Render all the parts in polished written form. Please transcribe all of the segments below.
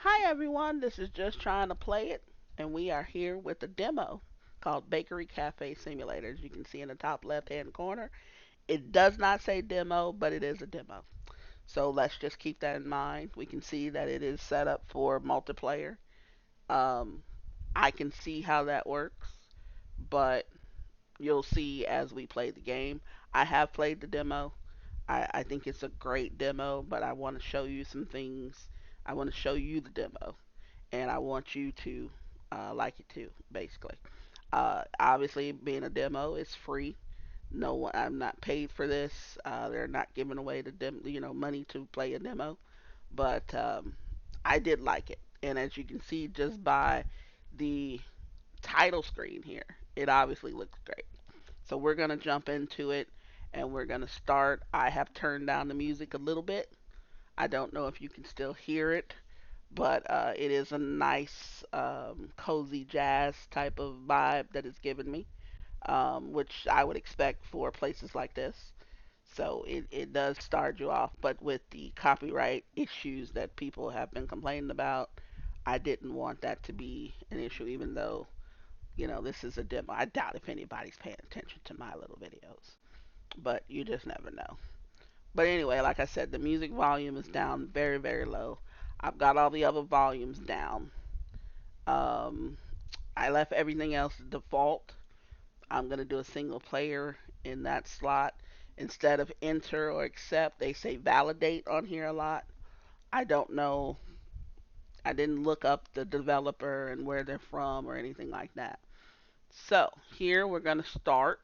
Hi everyone, this is Just Trying to Play It, and we are here with a demo called Bakery Cafe Simulator. As you can see in the top left hand corner, it does not say demo, but it is a demo. So let's just keep that in mind. We can see that it is set up for multiplayer. Um, I can see how that works, but you'll see as we play the game. I have played the demo. I think it's a great demo, but I want to show you some things. I want to show you the demo and I want you to like it too, basically. Obviously, being a demo, it's free. No one, I'm not paid for this. They're not giving away money to play a demo. But I did like it, and as you can see just by the title screen here, it obviously looks great. So we're gonna jump into it, and we're gonna start. I have turned down the music a little bit. I don't know if you can still hear it, but it is a nice, cozy jazz type of vibe that it's given me, which I would expect for places like this. So it does start you off, but with the copyright issues that people have been complaining about, I didn't want that to be an issue, even though, this is a demo. I doubt if anybody's paying attention to my little videos, but you just never know. But anyway, like I said, the music volume is down very, very low. I've got all the other volumes down. Um, I left everything else default. I'm going to do a single player in that slot. Instead of enter or accept, they say validate on here a lot. I don't know. I didn't look up the developer and where they're from or anything like that. So here we're going to start.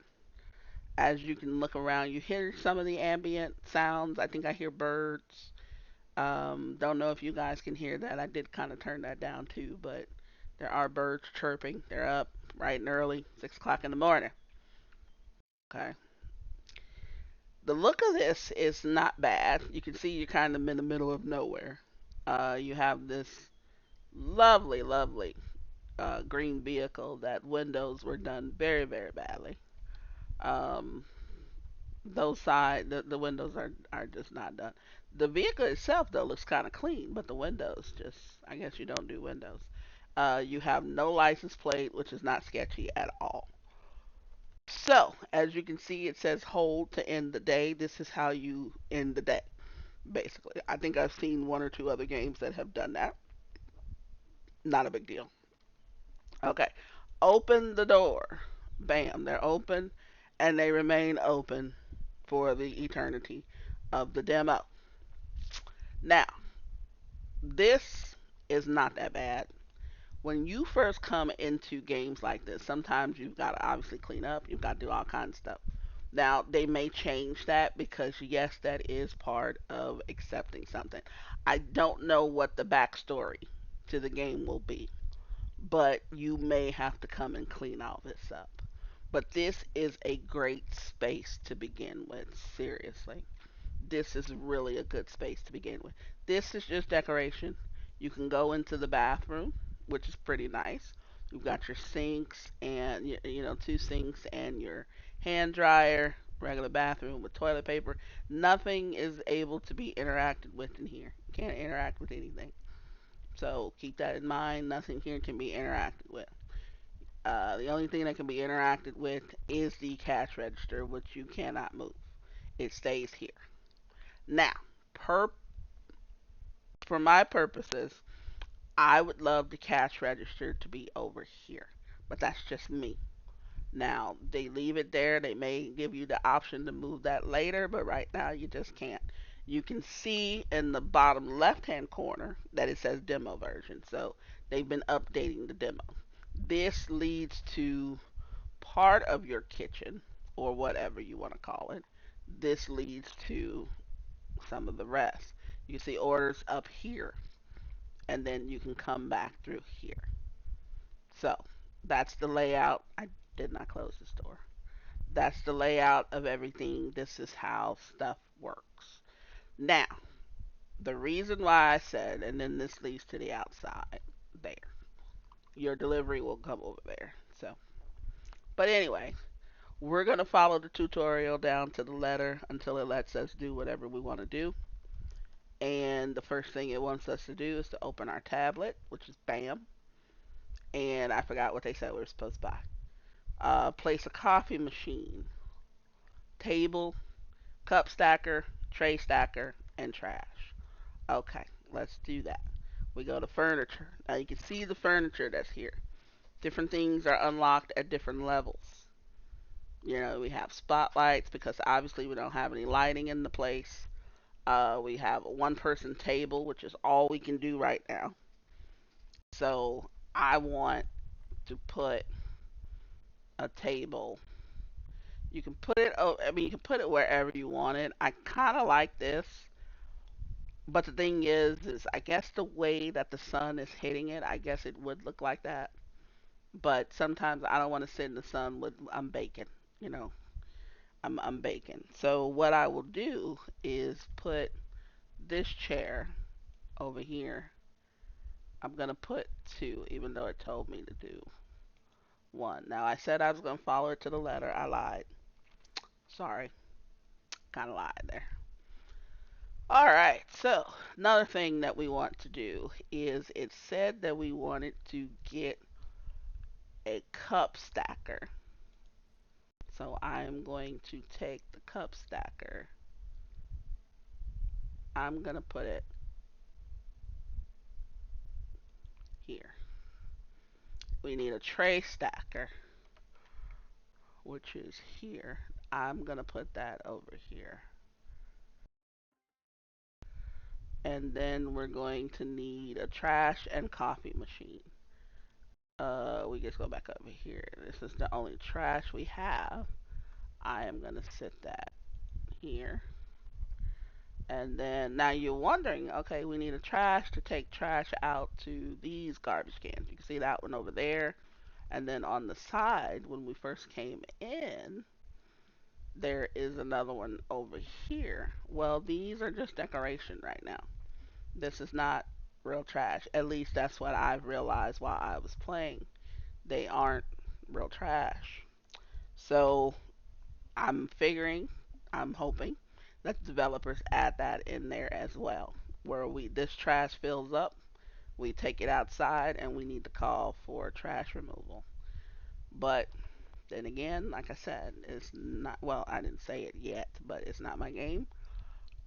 As you can look around, you hear some of the ambient sounds. I think I hear birds. Don't know if you guys can hear that. I did kind of turn that down too, but there are birds chirping. They're up bright and early, 6 o'clock in the morning. Okay. The look of this is not bad. You can see you're kind of in the middle of nowhere. You have this lovely, lovely green vehicle that windows were done very, very badly. Um, the windows are just not done. The vehicle itself though looks kind of clean, but the windows just, I guess you don't do windows. You have no license plate, which is not sketchy at all. So as you can see, it says hold to end the day. This is how you end the day, basically. I think I've seen one or two other games that have done that. Not a big deal. Okay, open the door. Bam, they're open, and they remain open for the eternity of the demo. Now, this is not that bad. When you first come into games like this, sometimes you've got to obviously clean up, you've got to do all kinds of stuff. Now, they may change that because, yes, that is part of accepting something. I don't know what the backstory to the game will be, but you may have to come and clean all this up. But this is a great space to begin with, seriously. This is really a good space to begin with. This is just decoration. You can go into the bathroom, which is pretty nice. You've got your sinks and two sinks and your hand dryer, regular bathroom with toilet paper. Nothing is able to be interacted with in here. You can't interact with anything. So keep that in mind. Nothing here can be interacted with. The only thing that can be interacted with is the cash register, which you cannot move. It stays here. Now, per for my purposes, I would love the cash register to be over here, but that's just me. Now, they leave it there. They may give you the option to move that later, but right now you just can't. You can see in the bottom left hand corner that it says demo version. So they've been updating the demo. This leads to part of your kitchen or whatever you want to call it. This leads to some of the rest. You see orders up here, and then you can come back through here. So that's the layout. I did not close this door. That's the layout of everything. This is how stuff works. Now, the reason why I said, and then this leads to the outside there. Your delivery will come over there. So, but anyway, we're going to follow the tutorial down to the letter until it lets us do whatever we want to do. And the first thing it wants us to do is to open our tablet, which is BAM. And I forgot what they said we were supposed to buy. Place a coffee machine, table, cup stacker, tray stacker, and trash. Okay, let's do that. We go to furniture. Now you can see the furniture that's here. Different things are unlocked at different levels. You know, we have spotlights because obviously we don't have any lighting in the place. We have a one person table, which is all we can do right now. So I want to put a table. You can put it, oh, I mean, you can put it wherever you want it. I kind of like this, but the thing is I guess the way that the sun is hitting it, I guess it would look like that. But sometimes I don't want to sit in the sun with, I'm baking, you know, I'm baking. So what I will do is put this chair over here. I'm gonna put two, even though it told me to do one. Now I said I was gonna follow it to the letter. I lied. Sorry, kind of lied there. All right. So another thing that we want to do is it said that we wanted to get a cup stacker. So I am going to take the cup stacker. I'm gonna put it here. We need a tray stacker, which is here. I'm gonna put that over here. And then we're going to need a trash and coffee machine. We just go back over here. This is the only trash we have. I am gonna sit that here. And then now you're wondering, okay, we need a trash to take trash out to these garbage cans. You can see that one over there. And then on the side, when we first came in, there is another one over here. Well, these are just decoration right now. This is not real trash. At least that's what I've realized while I was playing. They aren't real trash. So I'm figuring, I'm hoping that the developers add that in there as well. Where we this trash fills up, we take it outside and we need to call for trash removal. But then again, like I said, it's not, well, I didn't say it yet, but it's not my game.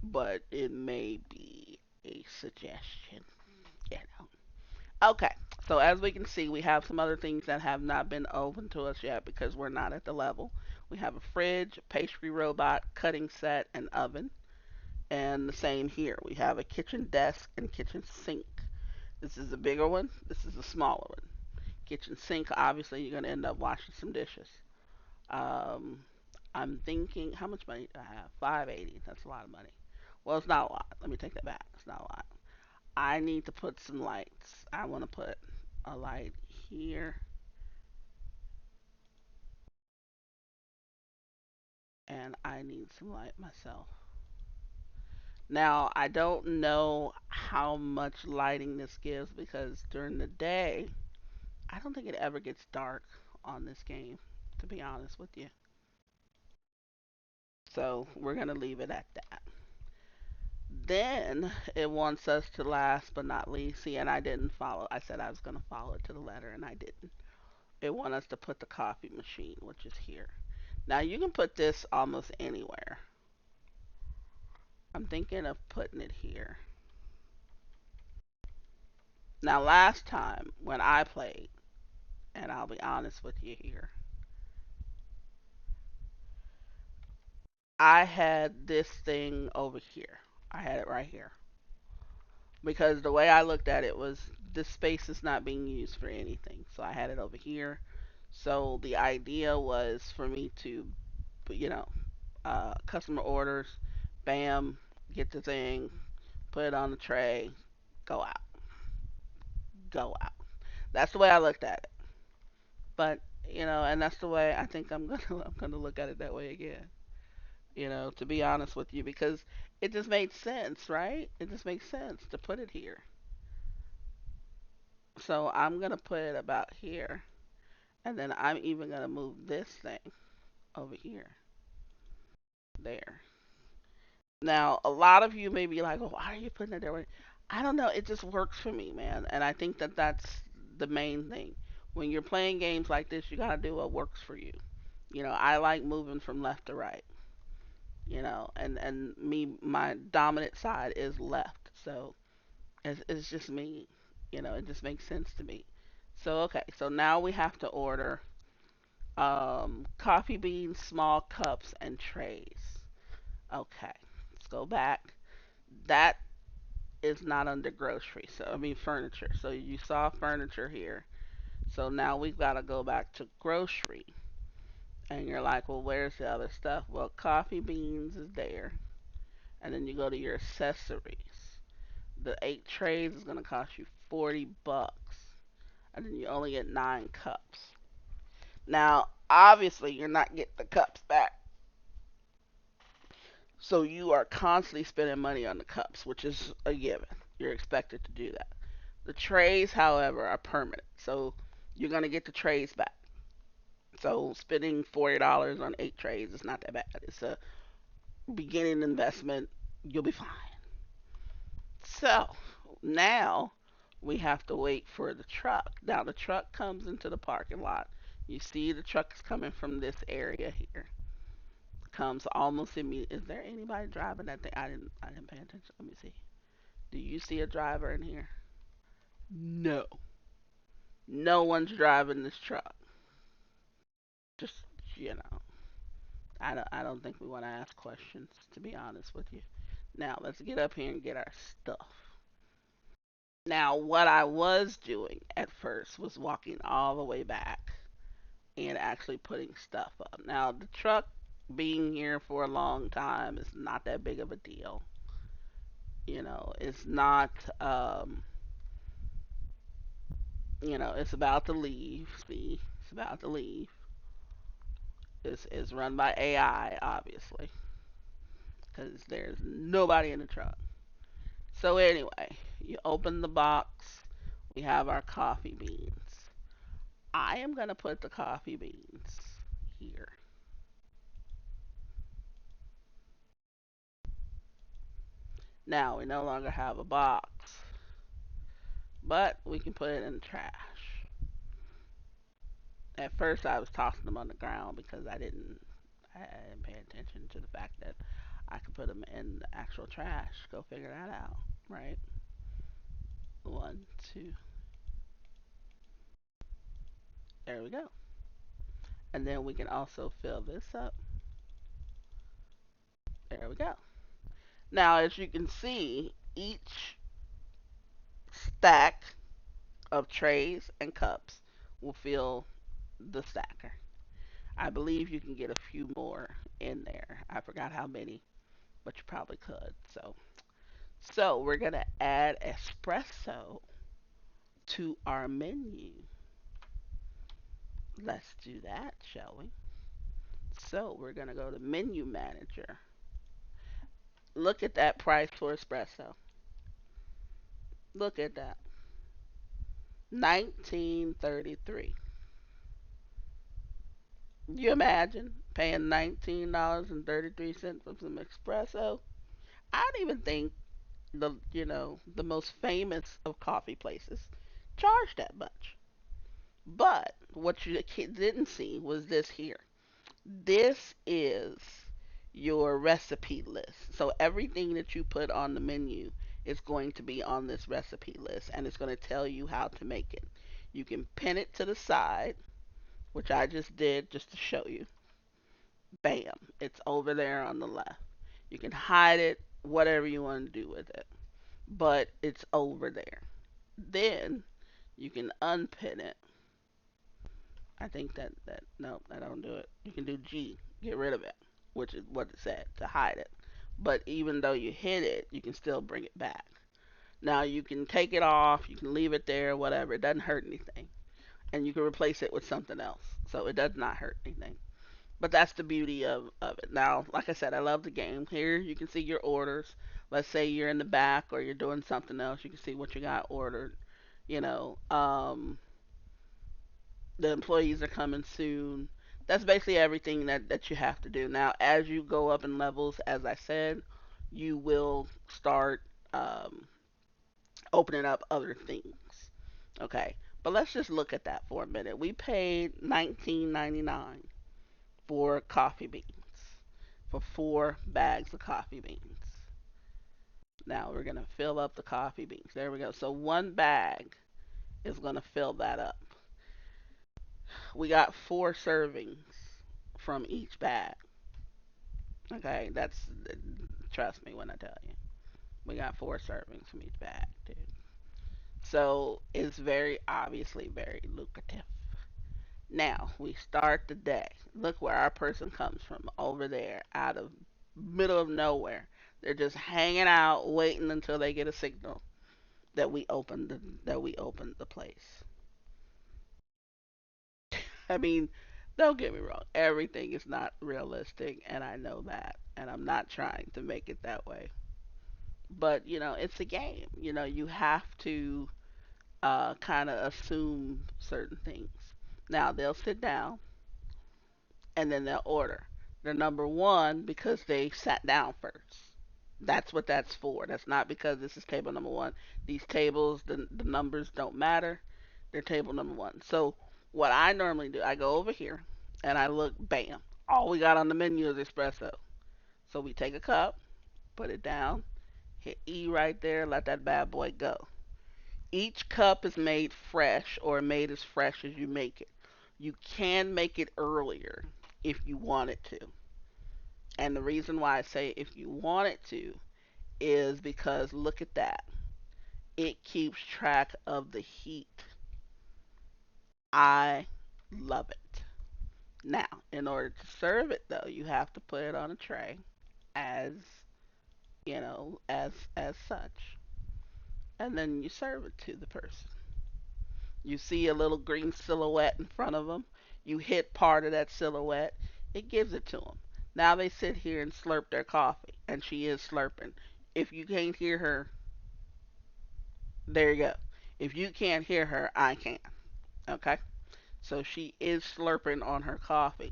But it may be a suggestion, you know. Okay, so as we can see, we have some other things that have not been open to us yet because we're not at the level. We have a fridge, pastry robot, cutting set, and oven. And the same here. We have a kitchen desk and kitchen sink. This is a bigger one. This is a smaller one. Kitchen sink, obviously, you're going to end up washing some dishes. Um, I'm thinking, how much money do I have? 580. That's a lot of money. Well, it's not a lot. Let me take that back. It's not a lot. I need to put some lights. I want to put a light here, and I need some light myself. Now, I don't know how much lighting this gives because during the day, I don't think it ever gets dark on this game, to be honest with you. So, we're going to leave it at that. Then it wants us to last but not least. See, and I didn't follow. I said I was going to follow it to the letter, and I didn't. It wants us to put the coffee machine, which is here. Now you can put this almost anywhere. I'm thinking of putting it here. Now last time when I played, and I'll be honest with you here, I had this thing over here. I had it right here. Because the way I looked at it was this space is not being used for anything. So I had it over here. So the idea was for me to, you know, customer orders, bam, get the thing, put it on the tray, go out, go out. That's the way I looked at it. But and that's the way I think I'm gonna look at it that way again. To be honest with you, because it just made sense, right? It just makes sense to put it here. So I'm gonna put it about here, and then I'm even gonna move this thing over here, there. Now, a lot of you may be like, "Oh, why are you putting it there?" I don't know. It just works for me, man. And I think that that's the main thing. When you're playing games like this, you gotta do what works for you. I like moving from left to right. And me, my dominant side is left, so it's just me. It just makes sense to me. So okay, so now we have to order coffee beans, small cups, and trays. Okay, let's go back. That is not under grocery, so I mean furniture. So you saw furniture here. So now we've got to go back to grocery. And you're like, well, where's the other stuff? Well, coffee beans is there. And then you go to your accessories. The 8 trays is going to cost you $40. And then you only get 9 cups. Now, obviously, you're not getting the cups back. So you are constantly spending money on the cups, which is a given. You're expected to do that. The trays, however, are permanent. So you're going to get the trays back. So spending $40 on 8 trays is not that bad. It's a beginning investment. You'll be fine. So now we have to wait for the truck. Now the truck comes into the parking lot. You see the truck is coming from this area here. Comes almost immediately. Is there anybody driving that thing? I didn't pay attention. Let me see. Do you see a driver in here? No. No one's driving this truck. Just you know, I don't think we want to ask questions, to be honest with you. Now let's get up here and get our stuff. Now what I was doing at first was walking all the way back and actually putting stuff up. Now the truck being here for a long time is not that big of a deal. It's not it's about to leave. See, it's about to leave. It's run by AI, obviously, because there's nobody in the truck. So anyway, you open the box. We have our coffee beans. I am gonna put the coffee beans here. Now we no longer have a box, but we can put it in the trash. At first, I was tossing them on the ground because I didn't pay attention to the fact that I could put them in the actual trash. Go figure that out, right? One, two, there we go. And then we can also fill this up. There we go. Now, as you can see, each stack of trays and cups will fill the stacker. I believe you can get a few more in there. I forgot how many, but you probably could. So we're gonna add espresso to our menu. Let's do that, shall we? So we're gonna go to menu manager. Look at that price for espresso. Look at that. 19.33. You imagine paying $19.33 for some espresso? I don't even think the most famous of coffee places charge that much. But what you didn't see was this here. This is your recipe list. So everything that you put on the menu is going to be on this recipe list and it's going to tell you how to make it. You can pin it to the side, which I just did just to show you. Bam, it's over there on the left. You can hide it, whatever you want to do with it, but it's over there. Then you can unpin it. I think that no, I don't do it. You can do G, get rid of it, which is what it said to hide it. But even though you hit it, you can still bring it back. Now you can take it off, you can leave it there, whatever. It doesn't hurt anything, and you can replace it with something else, so it does not hurt anything. But that's the beauty of it. Now, like I said, I love the game. Here you can see your orders. Let's say you're in the back or you're doing something else, you can see what you got ordered. You know, the employees are coming soon. That's basically everything that you have to do. Now, as you go up in levels, as I said, you will start um, opening up other things. Okay, but let's just look at that for a minute. We paid 19.99 for coffee beans, for 4 bags of coffee beans. Now we're gonna fill up the coffee beans. There we go. So 1 bag is gonna fill that up. We got 4 servings from each bag. Okay, that's trust me when I tell you. We got 4 servings from each bag, dude. So it's very obviously very lucrative. Now we start the day. Look where our person comes from over there, out of middle of nowhere. They're just hanging out, waiting until they get a signal that we opened the place. I mean, don't get me wrong. Everything is not realistic, and I know that, and I'm not trying to make it that way. But it's a game. You have to kind of assume certain things. Now they'll sit down and then they'll order. They're number one because they sat down first. That's what that's for. That's not because this is table number one. These tables, the numbers don't matter. They're table number one. So what I normally do, I go over here and I look, bam, all we got on the menu is espresso. So we take a cup, put it down, hit E right there, let that bad boy go. Each cup is made fresh or made as fresh as you make it. You can make it earlier if you wanted to. And the reason why I say if you wanted to is because look at that. It keeps track of the heat. I love it. Now, in order to serve it though, you have to put it on a tray as, as such. And then you serve it to the person. You see a little green silhouette in front of them. You hit part of that silhouette. It gives it to them. Now they sit here and slurp their coffee, and she is slurping. If you can't hear her, there you go. If you can't hear her, I can. Okay? So she is slurping on her coffee.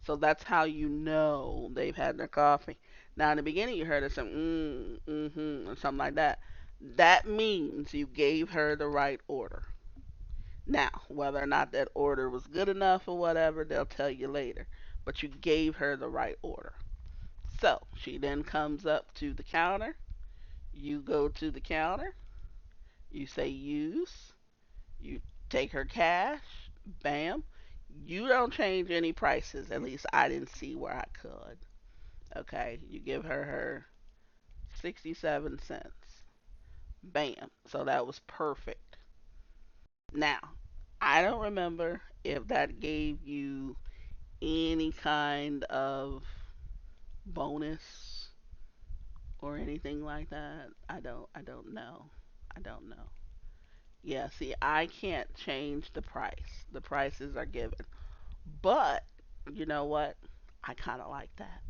So that's how you know they've had their coffee. Now in the beginning you heard her say mm-hmm, or something like that. That means you gave her the right order. Now, whether or not that order was good enough or whatever, they'll tell you later. But you gave her the right order. So she then comes up to the counter. You go to the counter. You say use. You take her cash. Bam. You don't change any prices. At least I didn't see where I could. Okay. You give her 67 cents. Bam. So that was perfect. Now, I don't remember if that gave you any kind of bonus or anything like that. I don't know. I don't know. Yeah, see, I can't change the price. The prices are given. But you know what? I kind of like that.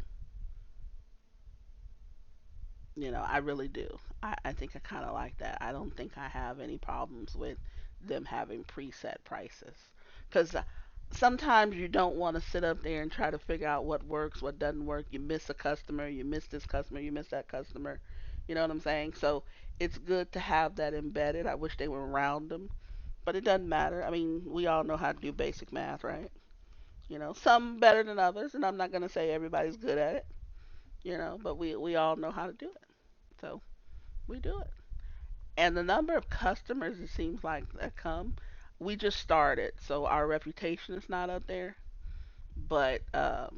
I really do. I think I kind of like that. I don't think I have any problems with them having preset prices. Because sometimes you don't want to sit up there and try to figure out what works, what doesn't work. You miss a customer, you miss this customer, you miss that customer. You know what I'm saying? So it's good to have that embedded. I wish they would round them, but it doesn't matter. I mean, we all know how to do basic math, right? Some better than others, and I'm not going to say everybody's good at it, but we all know how to do it. So we do it. And the number of customers it seems like that come, we just started, so our reputation is not up there. But our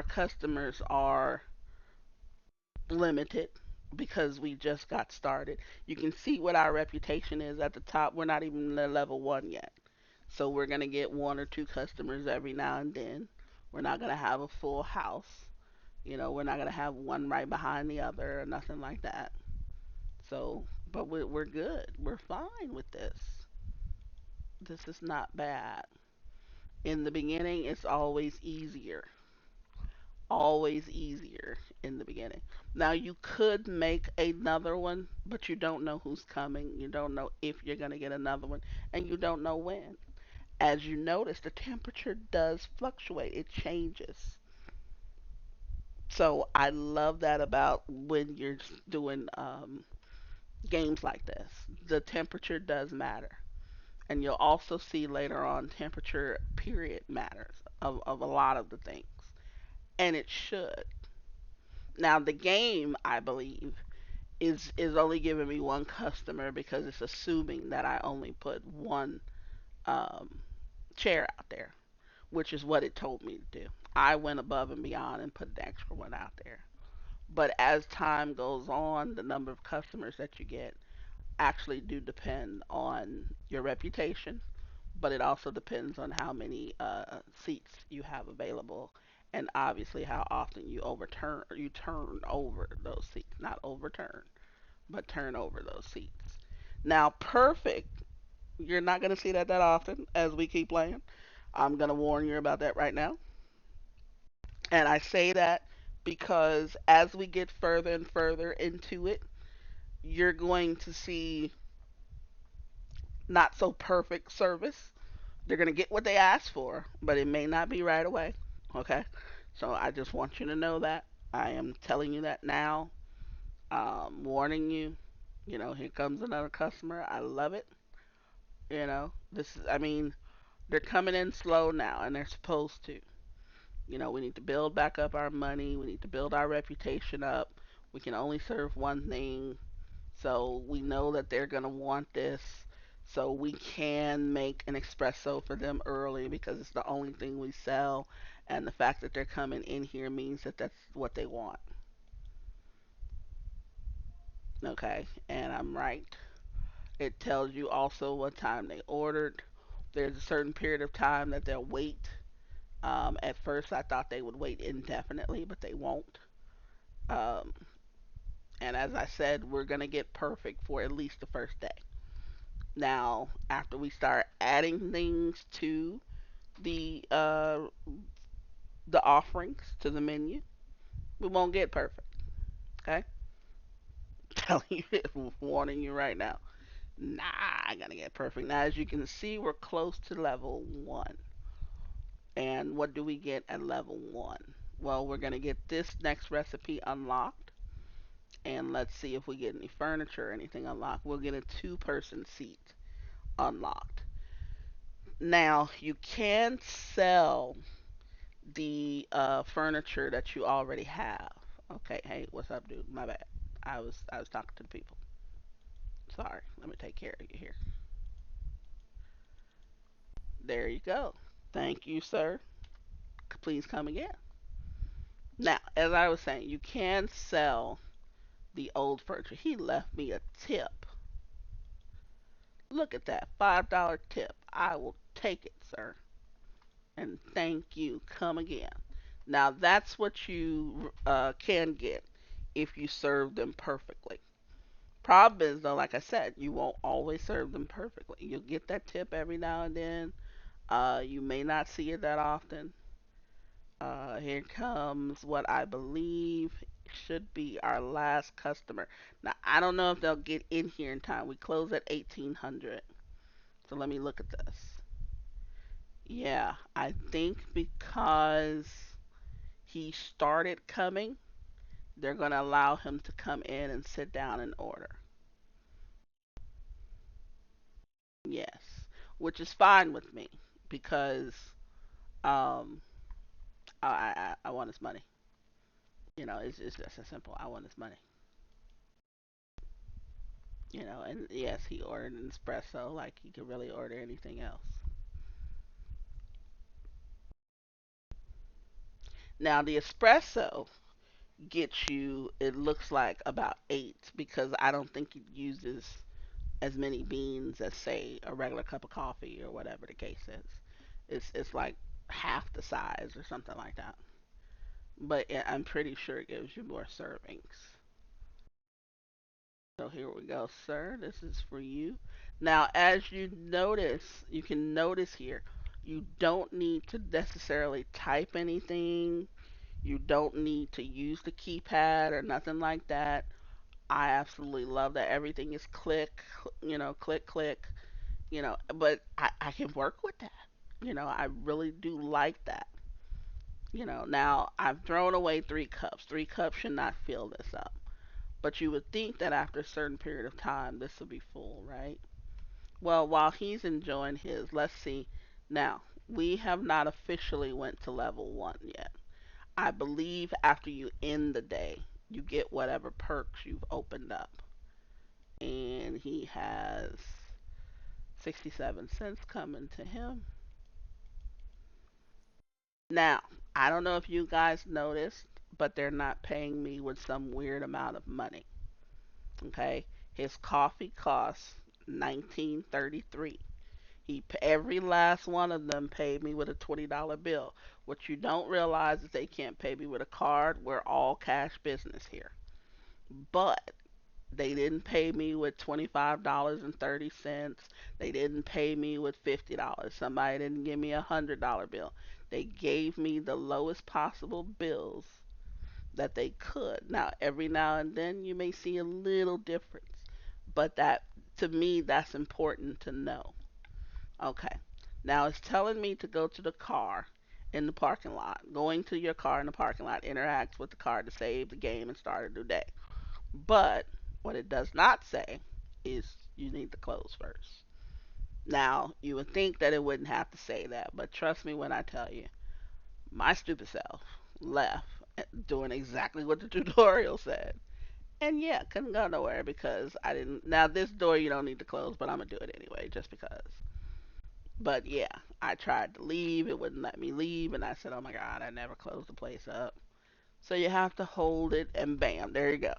customers are limited because we just got started. You can see what our reputation is at the top. We're not even at level 1 yet. So we're going to get 1 or 2 customers every now and then. We're not going to have a full house. We're not going to have one right behind the other or nothing like that. So, but we're good. We're fine with this. This is not bad. In the beginning, it's always easier in the beginning. Now you could make another one, but you don't know who's coming. You don't know if you're going to get another one, and you don't know when. As you notice, the temperature does fluctuate. It changes. So I love that about when you're doing games like this. The temperature does matter. And you'll also see later on temperature period matters of a lot of the things. And it should. Now the game, I believe, is only giving me one customer because it's assuming that I only put one um, chair out there, which is what it told me to do. I went above and beyond and put the extra one out there. But as time goes on, the number of customers that you get actually do depend on your reputation, but it also depends on how many seats you have available, and obviously how often you turn over those seats, not overturn, but turn over those seats. Now, perfect, you're not going to see that often as we keep playing. I'm going to warn you about that right now. And I say that because as we get further and further into it, you're going to see not so perfect service. They're going to get what they asked for, but it may not be right away. Okay? So I just want you to know that. I am telling you that now, warning you. You know, here comes another customer. I love it. You know, I mean, they're coming in slow now, and they're supposed to. You know, we need to build back up our money. We need to build our reputation up. We can only serve one thing. So we know that they're going to want this. So we can make an espresso for them early because it's the only thing we sell. And the fact that they're coming in here means that that's what they want. Okay. And I'm right. It tells you also what time they ordered. There's a certain period of time that they'll wait. At first, I thought they would wait indefinitely, but they won't. Um, and as I said, we're going to get perfect for at least the first day. Now, after we start adding things to the uh, the offerings to the menu, we won't get perfect. Okay, telling you, warning you right now. Nah, I gotta get perfect. Now, as you can see, we're close to level one. And what do we get at level one? Well, we're gonna get this next recipe unlocked, and let's see if we get any furniture or anything unlocked. We'll get a two-person seat unlocked. Now, you can sell the furniture that you already have. Okay, hey, what's up, dude? My bad. I was talking to the people. Sorry. Let me take care of you here. There you go. Thank you, sir. Please come again. Now, as I was saying, you can sell the old furniture. He left me a tip. Look at that $5 tip. I will take it, sir. And thank you. Come again. Now, that's what you can get if you serve them perfectly. Problem is, though, like I said, you won't always serve them perfectly. You'll get that tip every now and then. You may not see it that often. Here comes what I believe should be our last customer. Now, I don't know if they'll get in here in time. We close at 1800. So let me look at this. Yeah, I think because he started coming, they're going to allow him to come in and sit down and order. Yes, which is fine with me because um, I want his money. You know, it's just as simple. I want his money. You know, and yes, he ordered an espresso like he could really order anything else. Now the espresso gets you, it looks like about eight because I don't think it uses as many beans as say a regular cup of coffee or whatever the case is. It's like half the size or something like that. But yeah, I'm pretty sure it gives you more servings. So here we go, sir. This is for you. Now, as you notice, you can notice here, you don't need to necessarily type anything. You don't need to use the keypad or nothing like that. I absolutely love that everything is click, click, click, but I can work with that. I really do like that. Now I've thrown away 3 cups. 3 cups should not fill this up. But you would think that after a certain period of time, this will be full, right? Well, while he's enjoying his, let's see. Now, we have not officially went to level 1 yet. I believe after you end the day, you get whatever perks you've opened up. And he has 67 cents coming to him. Now, I don't know if you guys noticed, but they're not paying me with some weird amount of money. Okay? His coffee costs 19.33. Every last one of them paid me with a $20 bill. What you don't realize is they can't pay me with a card. We're all cash business here. But they didn't pay me with $25.30. They didn't pay me with $50. Somebody didn't give me $100 bill. They gave me the lowest possible bills that they could. Now, every now and then you may see a little difference, but that to me that's important to know. Okay. Now it's telling me to go to the car in the parking lot. Going to your car in the parking lot interacts with the car to save the game and start a new day. But what it does not say is you need to close first. Now, you would think that it wouldn't have to say that, but trust me when I tell you, my stupid self left doing exactly what the tutorial said. And yeah, couldn't go nowhere because I didn't. Now, this door you don't need to close, but I'm going to do it anyway just because. But yeah, I tried to leave. It wouldn't let me leave. And I said, oh my God, I never closed the place up. So you have to hold it and bam, there you go.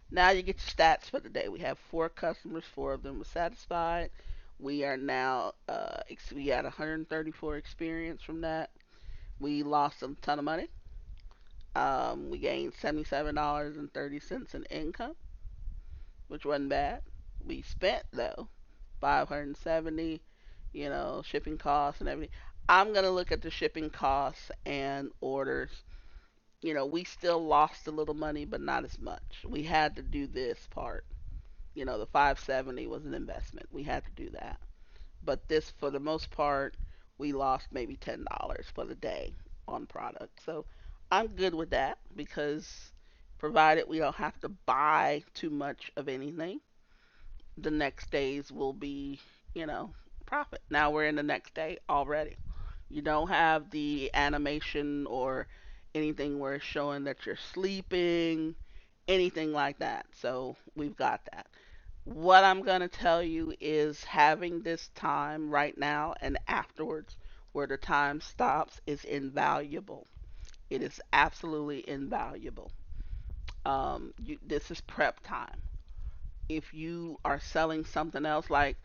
Now you get your stats for the day. We have 4 customers, 4 of them were satisfied. We are now, we had 134 experience from that. We lost a ton of money. We gained $77.30 in income, which wasn't bad. We spent though 570, shipping costs and everything. I'm gonna look at the shipping costs and orders. We still lost a little money, but not as much. We had to do this part. The 570 was an investment. We had to do that. But this, for the most part, we lost maybe $10 for the day on product. So I'm good with that because provided we don't have to buy too much of anything, the next days will be, you know, profit. Now we're in the next day already. You don't have the animation or anything where it's showing that you're sleeping, anything like that. So we've got that. What I'm going to tell you is having this time right now and afterwards where the time stops is invaluable. It is absolutely invaluable. This is prep time. If you are selling something else, like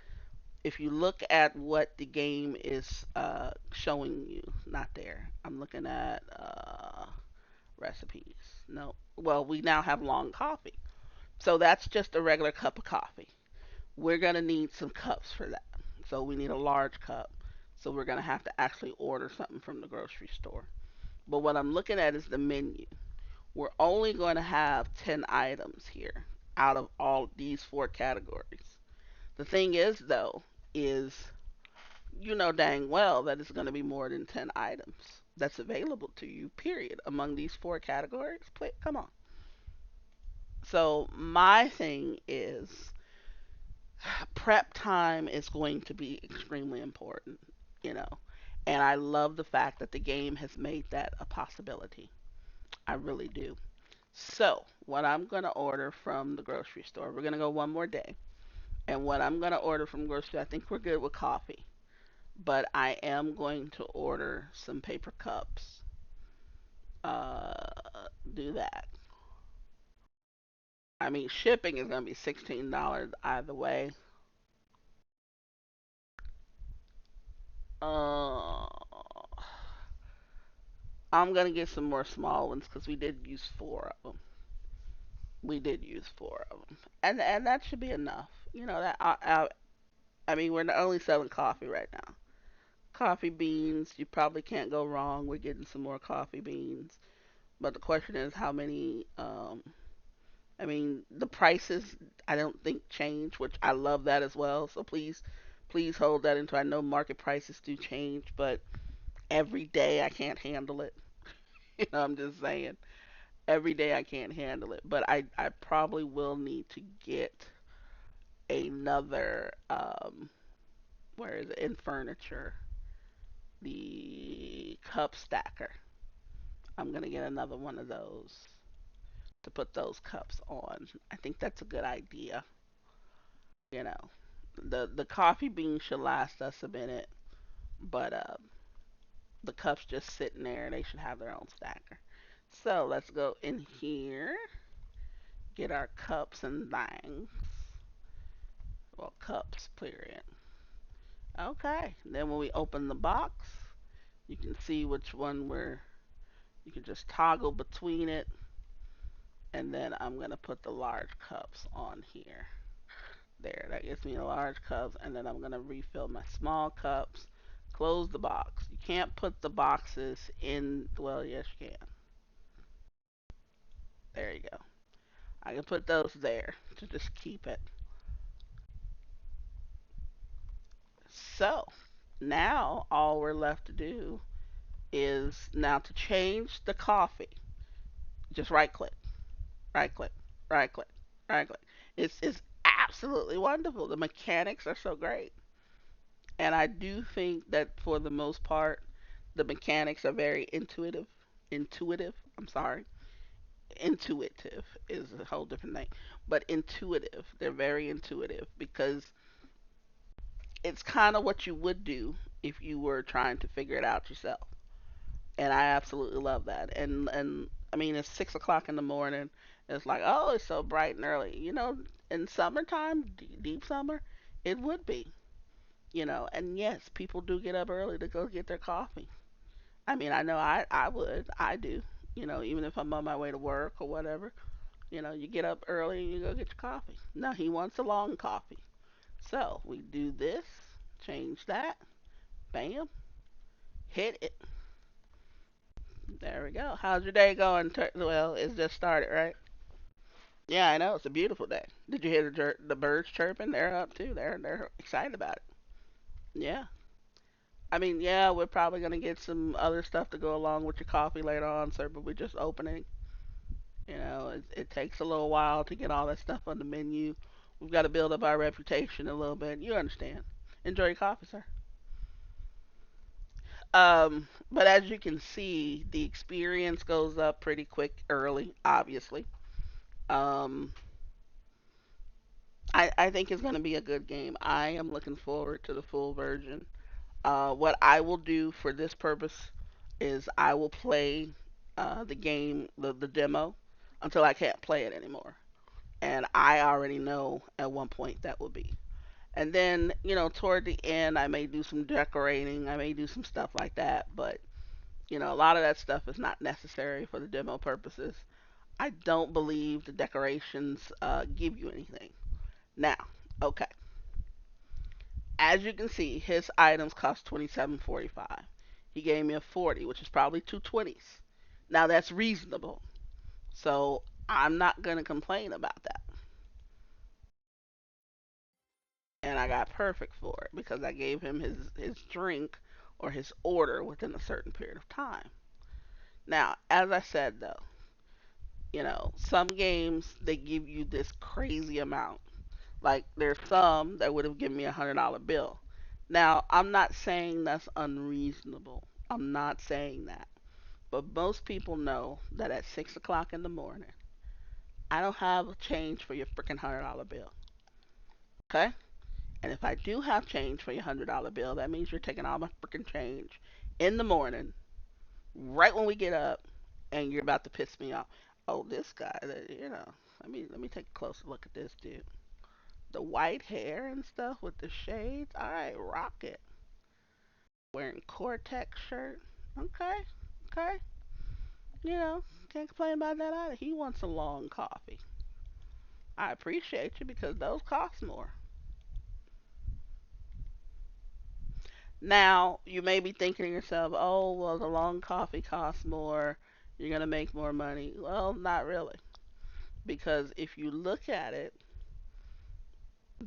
if you look at what the game is showing you, not there. I'm looking at recipes. No. Well, we now have long coffee. So that's just a regular cup of coffee. We're going to need some cups for that. So we need a large cup. So we're going to have to actually order something from the grocery store. But what I'm looking at is the menu. We're only going to have 10 items here out of all these 4 categories. The thing is, though, is you know dang well that it's going to be more than 10 items that's available to you, period, among these 4 categories. Come on. So my thing is prep time is going to be extremely important, you know. And I love the fact that the game has made that a possibility. I really do. So, what I'm going to order from the grocery store, we're going to go one more day. And what I'm going to order from grocery, I think we're good with coffee. But I am going to order some paper cups. Do that. I mean, shipping is going to be $16 either way. Uh, I'm gonna get some more small ones because we did use 4 of them. We did use 4 of them, and that should be enough. That I mean we're not only selling coffee right now. Coffee beans, you probably can't go wrong. We're getting some more coffee beans, but the question is how many. I mean the prices I don't think change, which I love that as well. So please hold that into. I know market prices do change, but every day I can't handle it. I'm just saying. Every day I can't handle it, but I probably will need to get another where is it, in furniture, the cup stacker. I'm gonna get another one of those to put those cups on. I think that's a good idea. You know, the coffee bean should last us a minute, but the cups just sitting there. They should have their own stacker. So let's go in here, get our cups and things. Well, cups, period. Okay. Then when we open the box, you can see which one we're. You can just toggle between it, and then I'm gonna put the large cups on here. There, that gives me a large cups, and then I'm gonna refill my small cups. Close the box. You can't put the boxes in. Well, yes, you can. There you go. I can put those there to just keep it. So now all we're left to do is now to change the coffee. Just right click, right click, right click, right click. It's absolutely wonderful. The mechanics are so great, and I do think that for the most part, the mechanics are very intuitive. Intuitive. I'm sorry. Intuitive is a whole different thing, but intuitive. They're very intuitive because it's kind of what you would do if you were trying to figure it out yourself. And I absolutely love that. And I mean, it's 6 o'clock in the morning. It's like, oh, it's so bright and early. In summertime, deep summer, it would be. And yes, people do get up early to go get their coffee. I mean, I know I would, I do. Even if I'm on my way to work or whatever. You get up early and you go get your coffee. No, he wants a long coffee. So we do this, change that, bam, hit it. There we go. How's your day going? Well, it's just started, right? Yeah, I know. It's a beautiful day. Did you hear the birds chirping? They're up too. They're excited about it. Yeah. I mean, yeah, we're probably gonna get some other stuff to go along with your coffee later on, sir. But we're just opening. It takes a little while to get all that stuff on the menu. We've got to build up our reputation a little bit. You understand? Enjoy your coffee, sir. But as you can see, the experience goes up pretty quick early, obviously. Um, I think it's going to be a good game. I am looking forward to the full version. What I will do for this purpose is I will play the game, the demo, until I can't play it anymore. And I already know at one point that will be. And then, toward the end, I may do some decorating. I may do some stuff like that. But, a lot of that stuff is not necessary for the demo purposes. I don't believe the decorations give you anything. Now, okay. As you can see, his items cost 27.45. He gave me a 40, which is probably two 20s. Now that's reasonable. So I'm not gonna complain about that. And I got perfect for it because I gave him his drink or his order within a certain period of time. Now, as I said though, some games they give you this crazy amount. Like there's some that would have given me $100 bill. Now, I'm not saying that's unreasonable. I'm not saying that. But most people know that at 6 o'clock in the morning, I don't have a change for your freaking $100 bill. Okay? And if I do have change for your $100 bill, that means you're taking all my freaking change in the morning, right when we get up, and you're about to piss me off. Oh, this guy, let me take a closer look at this dude. The white hair and stuff with the shades. All right, rock it. Wearing Cortex shirt. Okay, okay. Can't complain about that either. He wants a long coffee. I appreciate you because those cost more. Now, you may be thinking to yourself, oh, well, the long coffee costs more. You're going to make more money. Well, not really. Because if you look at it,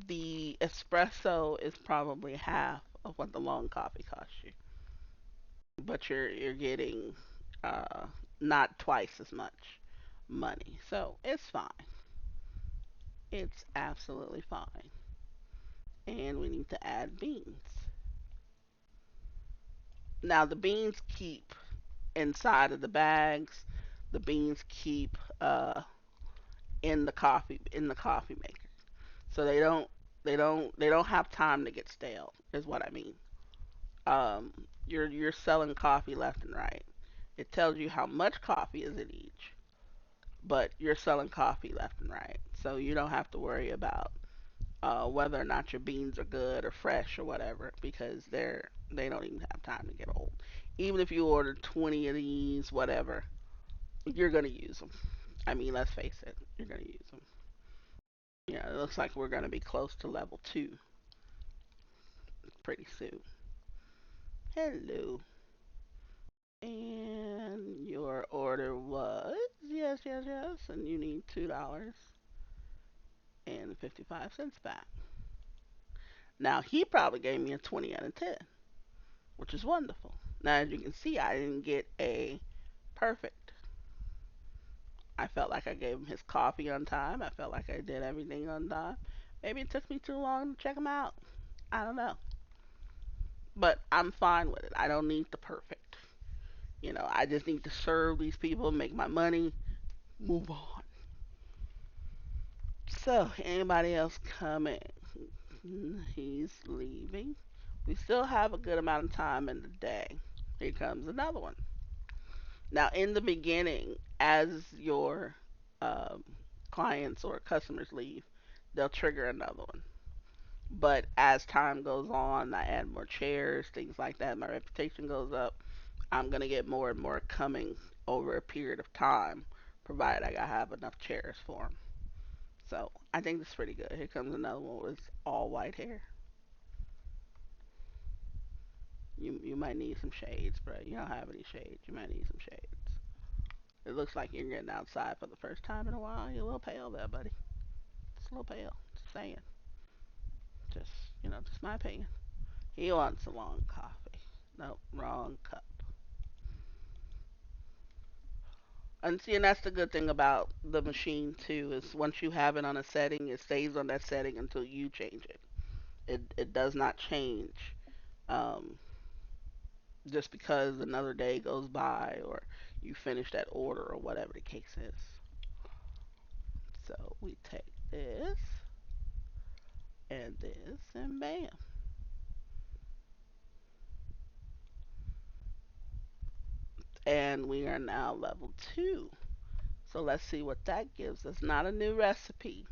the espresso is probably half of what the long coffee costs you. But you're getting not twice as much money. So it's fine. It's absolutely fine. And we need to add beans. Now the beans keep inside of the bags. The beans keep in the coffee maker. So they don't have time to get stale is what I mean. Um you're selling coffee left and right. It tells you how much coffee is in each, but you're selling coffee left and right. So you don't have to worry about whether or not your beans are good or fresh or whatever because they don't even have time to get old. Even if you order 20 of these, whatever, you're gonna use them. I mean, let's face it, you're gonna use them. Yeah, it looks like we're gonna be close to level 2 pretty soon. Hello. And your order was yes, yes, yes, and you need $2.55 back. Now he probably gave me a 20 out of 10, which is wonderful. Now as you can see, I didn't get a perfect. I felt like I gave him his coffee on time. I felt like I did everything on time. Maybe it took me too long to check him out. I don't know. But I'm fine with it. I don't need the perfect. I just need to serve these people, make my money, move on. So, anybody else coming? He's leaving. We still have a good amount of time in the day. Here comes another one. Now, in the beginning, as your um, clients or customers leave, they'll trigger another one. But as time goes on, I add more chairs, things like that. My reputation goes up. I'm gonna get more and more coming over a period of time, provided I have enough chairs for them. So I think this is pretty good. Here comes another one with all white hair. You might need some shades, bro. You don't have any shades. You might need some shades. It looks like you're getting outside for the first time in a while. You're a little pale there, buddy. Just a little pale. Just saying. Just my opinion. He wants a long coffee. Nope, wrong cup. And see, and that's the good thing about the machine too, is once you have it on a setting, it stays on that setting until you change it. It does not change um, just because another day goes by or you finish that order or whatever the case is. So we take this and bam. And we are now level 2. So let's see what that gives us. Not a new recipe,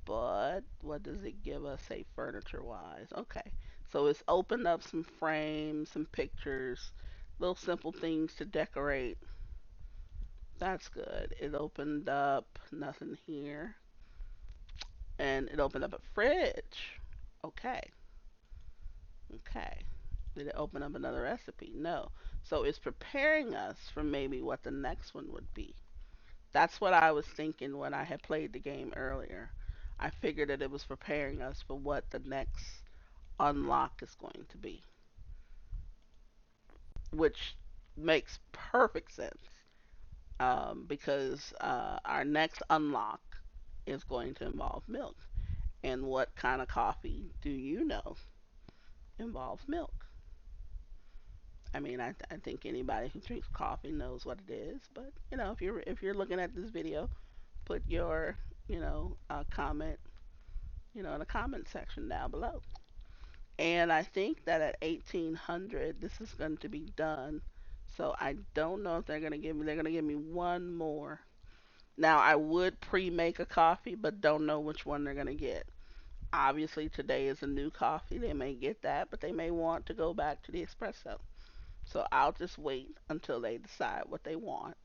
but what does it give us, say, furniture wise? Okay. So it's opened up some frames, some pictures, little simple things to decorate. That's good. It opened up nothing here. And it opened up a fridge. Okay. Okay. Did it open up another recipe? No. So it's preparing us for maybe what the next one would be. That's what I was thinking when I had played the game earlier. I figured that it was preparing us for what the next unlock is going to be, which makes perfect sense because our next unlock is going to involve milk. And what kind of coffee do you know involves milk? I mean, I think anybody who drinks coffee knows what it is. But if you're looking at this video, put your comment in the comment section down below. And I think that at 1800, this is going to be done. So I don't know if they're going to give me one more. Now I would pre-make a coffee, but don't know which one they're going to get. Obviously today is a new coffee. They may get that, but they may want to go back to the espresso. So I'll just wait until they decide what they want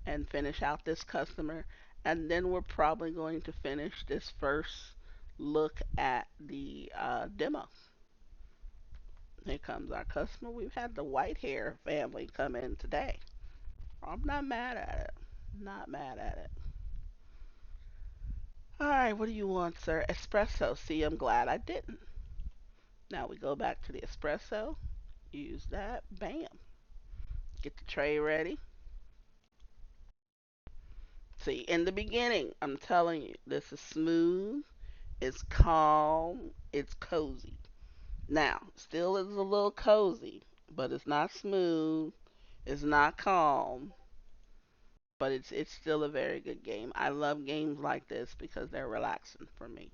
and finish out this customer. And then we're probably going to finish this first look at the demo. Here comes our customer. We've had the white hair family come in today. I'm not mad at it. Not mad at it. All right, what do you want, sir? Espresso. See, I'm glad I didn't. Now we go back to the espresso. Use that. Bam. Get the tray ready. See, in the beginning, I'm telling you, this is smooth, it's calm, it's cozy. Now, still is a little cozy, but it's not smooth, it's not calm, but it's still a very good game. I love games like this because they're relaxing for me.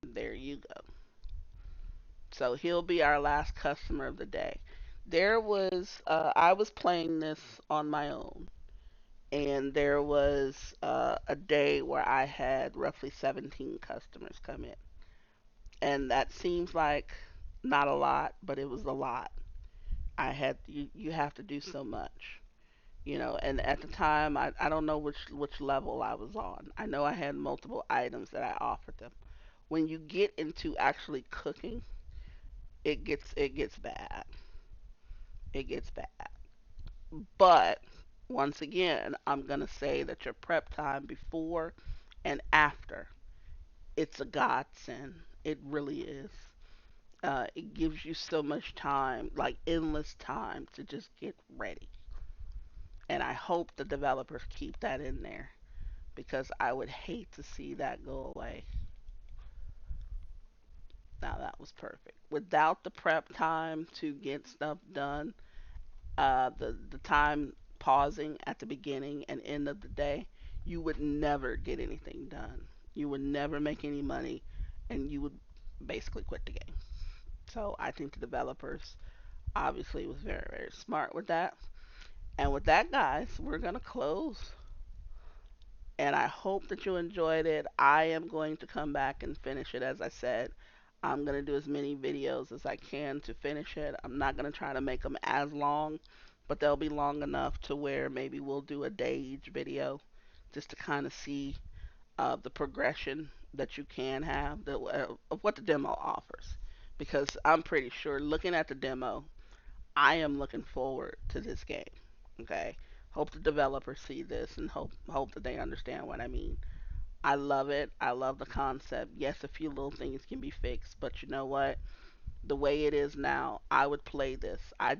There you go. So he'll be our last customer of the day. I was playing this on my own, and there was a day where I had roughly 17 customers come in, and that seems like not a lot, but it was a lot. You have to do so much, and at the time I don't know which level I was on. I know I had multiple items that I offered them. When you get into actually cooking, it gets bad. It gets bad. But once again, I'm gonna say that your prep time before and after, it's a godsend. It really is. It gives you so much time, like endless time, to just get ready. And I hope the developers keep that in there because I would hate to see that go away. Now that was perfect. Without the prep time to get stuff done, the time pausing at the beginning and end of the day, you would never get anything done. You would never make any money, and you would basically quit the game. So I think the developers obviously was very very smart with that. And with that, guys, we're gonna close. And I hope that you enjoyed it. I am going to come back and finish it, as I said. I'm going to do as many videos as I can to finish it. I'm not going to try to make them as long, but they'll be long enough to where maybe we'll do a day each video just to kind of see the progression that you can have, of what the demo offers. Because I'm pretty sure, looking at the demo, I am looking forward to this game. Okay? Hope the developers see this and hope that they understand what I mean. I love it. I love the concept. Yes, a few little things can be fixed, but you know what? The way it is now, I would play this. I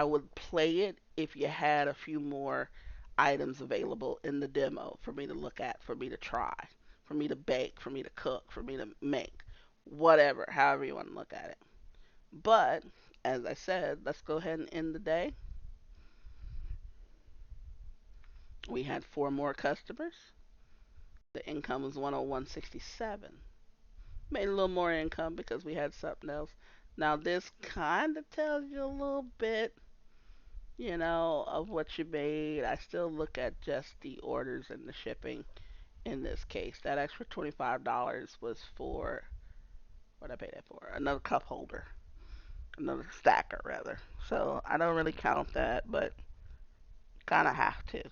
would play it if you had a few more items available in the demo for me to look at, for me to try, for me to bake, for me to cook, for me to make, whatever, however you want to look at it. But as I said, let's go ahead and end the day. We had four more customers. The income was 101.67. Made a little more income because we had something else. Now this kind of tells you a little bit, of what you made. I still look at just the orders and the shipping in this case. That extra $25 was for what I paid that for? Another cup holder, another stacker rather. So I don't really count that, but kind of have to.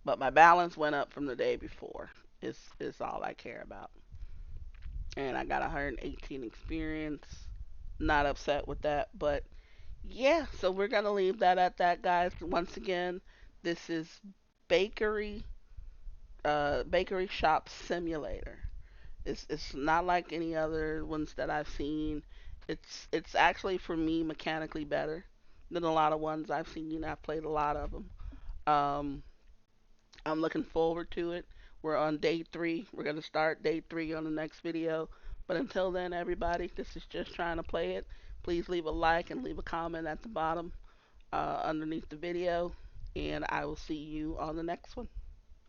But my balance went up from the day before. Is all I care about. And I got 118 experience. Not upset with that, but yeah. So we're gonna leave that at that, guys. Once again, this is bakery bakery shop simulator. It's not like any other ones that I've seen. It's actually for me mechanically better than a lot of ones I've seen. I've played a lot of them. Um, I'm looking forward to it. We're on day three. We're going to start day three on the next video. But until then, everybody, this is just trying to play it. Please leave a like and leave a comment at the bottom underneath the video. And I will see you on the next one.